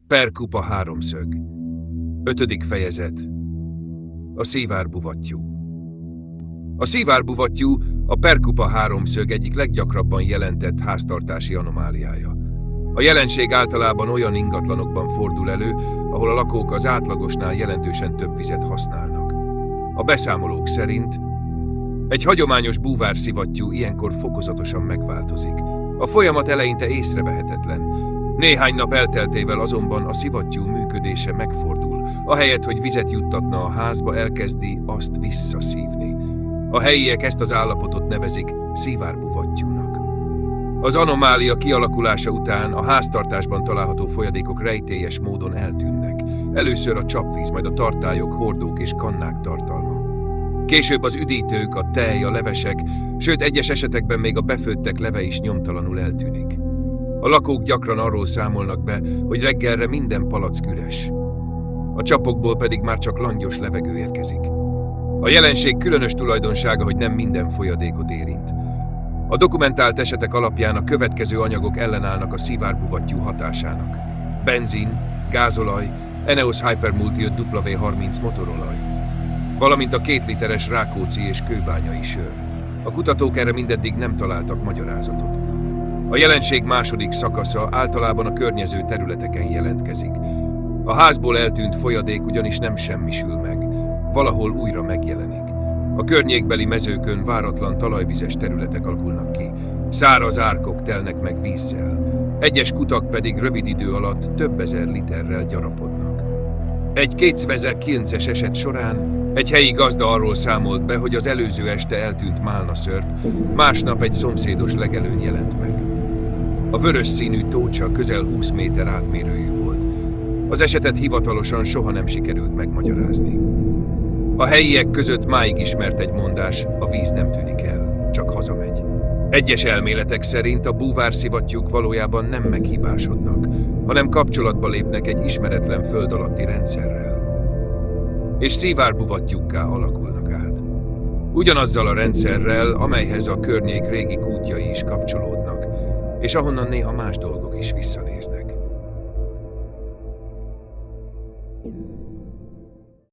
Perkupa háromszög. 5. fejezet. A szivárbuvattyú. A szivárbuvattyú a Perkupa háromszög egyik leggyakrabban jelentett háztartási anomáliája. A jelenség általában olyan ingatlanokban fordul elő, ahol a lakók az átlagosnál jelentősen több vizet használnak. A beszámolók szerint egy hagyományos búvárszivattyú ilyenkor fokozatosan megváltozik. A folyamat eleinte észrevehetetlen. Néhány nap elteltével azonban a szivattyú működése megfordul. Ahelyett, hogy vizet juttatna a házba, elkezdi azt visszaszívni. A helyiek ezt az állapotot nevezik szivárbuvattyúnak. Az anomália kialakulása után a háztartásban található folyadékok rejtélyes módon eltűnnek. Először a csapvíz, majd a tartályok, hordók és kannák tartalma. Később az üdítők, a tej, a levesek, sőt egyes esetekben még a befőttek leve is nyomtalanul eltűnik. A lakók gyakran arról számolnak be, hogy reggelre minden palack üres. A csapokból pedig már csak langyos levegő érkezik. A jelenség különös tulajdonsága, hogy nem minden folyadékot érint. A dokumentált esetek alapján a következő anyagok ellenállnak a szivárbuvattyú hatásának: benzin, gázolaj, Eneos Hypermulti W30 motorolaj, valamint a 2 literes Rákóczi és kőbányai sör. A kutatók erre mindeddig nem találtak magyarázatot. A jelenség második szakasza általában a környező területeken jelentkezik. A házból eltűnt folyadék ugyanis nem semmisül meg, valahol újra megjelenik. A környékbeli mezőkön váratlan talajvizes területek alakulnak ki, száraz árkok telnek meg vízzel, egyes kutak pedig rövid idő alatt több ezer literrel gyarapodnak. Egy 2009-es eset során egy helyi gazda arról számolt be, hogy az előző este eltűnt málnaszörp másnap egy szomszédos legelőn jelent meg. A vörös színű tócsa közel 20 méter átmérőjű volt. Az esetet hivatalosan soha nem sikerült megmagyarázni. A helyiek között máig ismert egy mondás: a víz nem tűnik el, csak hazamegy. Egyes elméletek szerint a búvárszivattyúk valójában nem meghibásodnak, hanem kapcsolatba lépnek egy ismeretlen föld alatti rendszerrel, és szivárbuvattyúkká alakulnak át. Ugyanazzal a rendszerrel, amelyhez a környék régi kútjai is kapcsolódnak, és ahonnan néha más dolgok is visszanéznek.